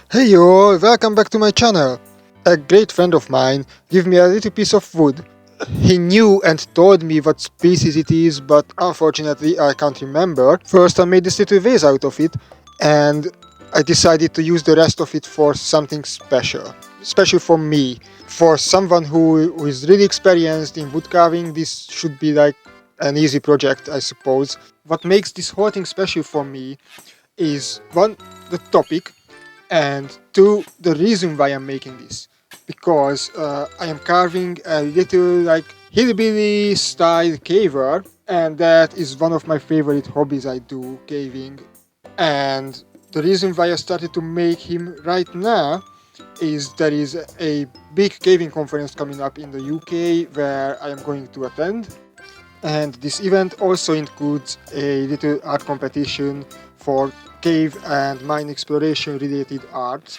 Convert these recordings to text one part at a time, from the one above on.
Hey all, welcome back to my channel. A great friend of mine gave me a little piece of wood. He knew and told me what species it is, but unfortunately I can't remember. First I made this little vase out of it, and I decided to use the rest of it for something special. Special for me. For someone who is really experienced in wood carving, this should be like an easy project, I suppose. What makes this whole thing special for me is one, the topic, and two, the reason why I'm making this, because I am carving a little like hillbilly style caver, and that is one of my favorite hobbies. I do caving, and the reason why I started to make him right now is there is a big caving conference coming up in the UK where I am going to attend, and this event also includes a little art competition for cave and mine exploration related arts.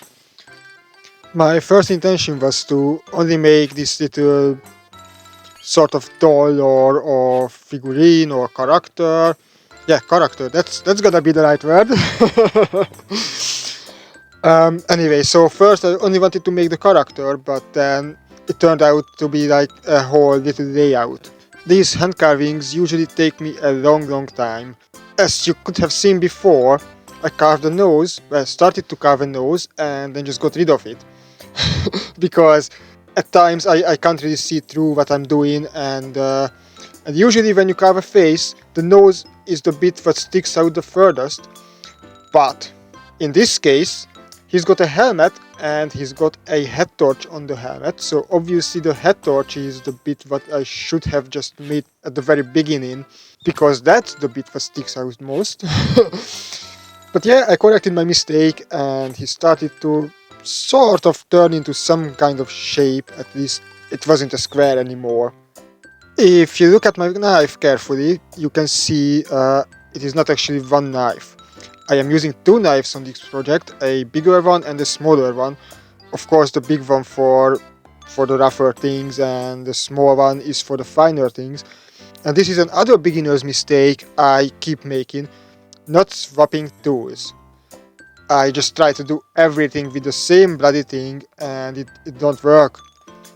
My first intention was to only make this little sort of doll or figurine or character. Yeah, character. That's gonna be the right word. Anyway, so first I only wanted to make the character, but then it turned out to be like a whole little layout. These hand carvings usually take me a long time. As you could have seen before, I carved a nose, well, started to carve a nose and then just got rid of it. Because at times I can't really see through what I'm doing, and usually when you carve a face, the nose is the bit that sticks out the furthest. But in this case, he's got a helmet and he's got a head torch on the helmet, so obviously the head torch is the bit that I should have just made at the very beginning, because that's the bit that sticks out most. But yeah, I corrected my mistake and he started to sort of turn into some kind of shape. At least it wasn't a square anymore. If you look at my knife carefully, you can see it is not actually one knife. I am using two knives on this project, a bigger one and a smaller one. Of course, the big one for the rougher things, and the small one is for the finer things. And this is another beginner's mistake I keep making, not swapping tools. I just try to do everything with the same bloody thing, and it don't work.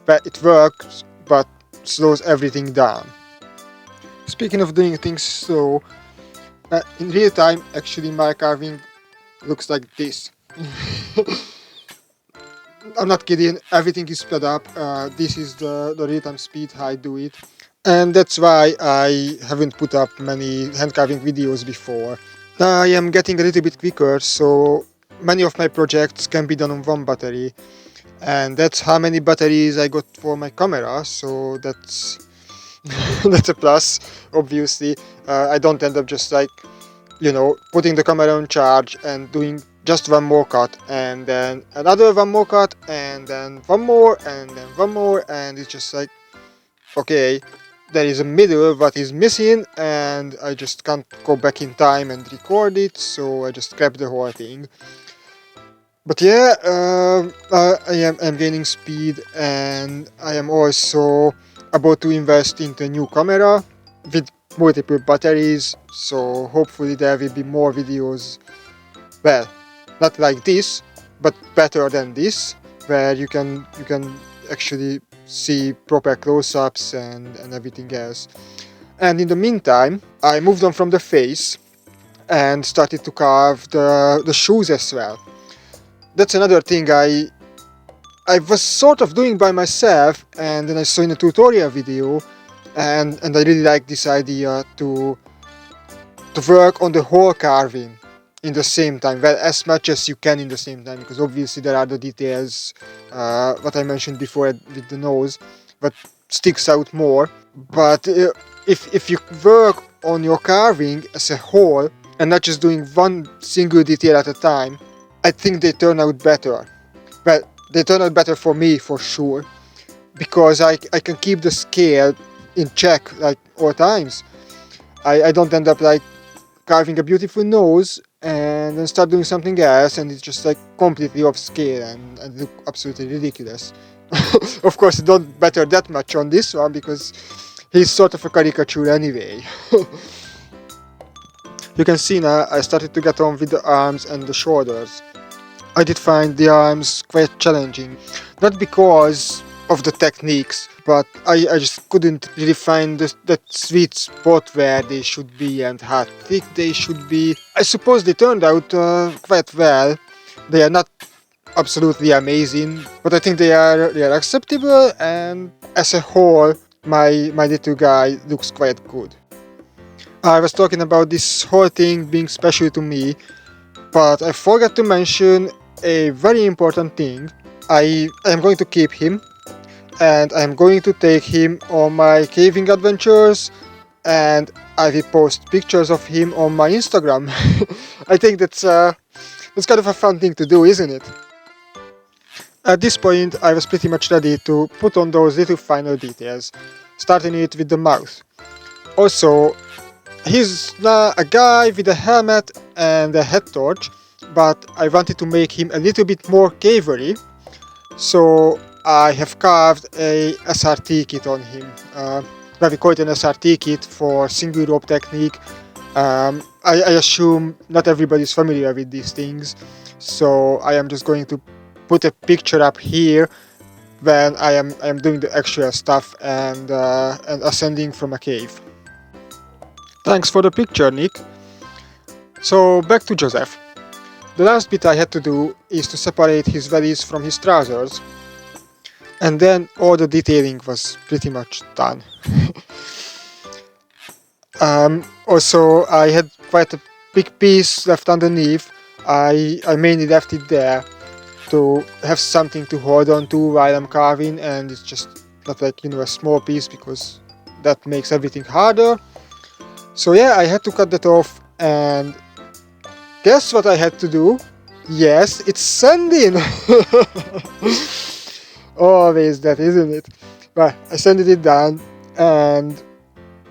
But it works, but slows everything down. Speaking of doing things slow, in real time, actually my carving looks like this. I'm not kidding, everything is sped up. This is the real time speed how I do it. And that's why I haven't put up many hand carving videos before. I am getting a little bit quicker, so many of my projects can be done on one battery. And that's how many batteries I got for my camera, so that's that's a plus, obviously. I don't end up just like, putting the camera on charge and doing just one more cut, and then another one more cut, and then one more, and then one more, and it's just like, okay, there is a middle what is missing, and I just can't go back in time and record it, so I just scrap the whole thing. But yeah, I'm gaining speed, and I am also about to invest into a new camera with multiple batteries, so hopefully there will be more videos, well, not like this, but better than this, where you can actually see proper close-ups and everything else. And in the meantime, I moved on from the face and started to carve the shoes as well. That's another thing I was sort of doing by myself, and then I saw in a tutorial video, and I really like this idea to work on the whole carving in the same time, well, as much as you can in the same time, because obviously there are the details, what I mentioned before with the nose, that sticks out more. But if you work on your carving as a whole and not just doing one single detail at a time, I think they turn out better. Well, they turn out better for me, for sure, because I can keep the scale in check like all times. I don't end up like carving a beautiful nose and then start doing something else, and it's just like completely off scale and look absolutely ridiculous. Of course, it don't matter that much on this one because he's sort of a caricature anyway. You can see now I started to get on with the arms and the shoulders. I did find the arms quite challenging. Not because of the techniques, but I just couldn't really find that sweet spot where they should be and how thick they should be. I suppose they turned out quite well. They are not absolutely amazing, but I think they are acceptable, and as a whole, my little guy looks quite good. I was talking about this whole thing being special to me, but I forgot to mention a very important thing. I am going to keep him, and I'm going to take him on my caving adventures, and I will post pictures of him on my Instagram. I think that's kind of a fun thing to do, isn't it? At this point, I was pretty much ready to put on those little final details, starting it with the mouth. Also, he's a guy with a helmet and a head torch, but I wanted to make him a little bit more cavery, so I have carved a SRT kit on him. Well, we call it an SRT kit for single rope technique. I assume not everybody is familiar with these things, so I am just going to put a picture up here when I am doing the actual stuff and ascending from a cave. Thanks for the picture, Nick. So back to Joseph. The last bit I had to do is to separate his valleys from his trousers, and then all the detailing was pretty much done. Also, I had quite a big piece left underneath. I mainly left it there to have something to hold on to while I'm carving, and it's just not like, a small piece, because that makes everything harder. So yeah, I had to cut that off, and guess what I had to do? Yes, it's sanding! Always that, isn't it? But I sanded it down, and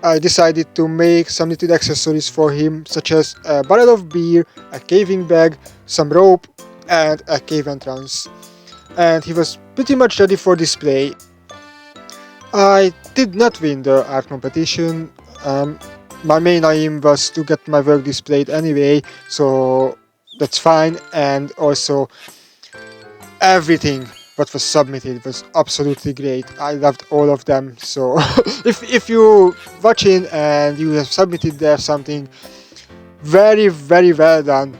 I decided to make some little accessories for him, such as a barrel of beer, a caving bag, some rope, and a cave entrance. And he was pretty much ready for display. I did not win the art competition. My main aim was to get my work displayed anyway, so that's fine. And also, everything what was submitted was absolutely great. I loved all of them. So if you watching and you have submitted there something very, very well done,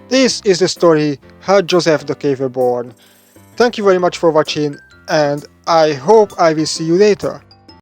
this is the story how Joseph the Cave was born. Thank you very much for watching, and I hope I will see you later.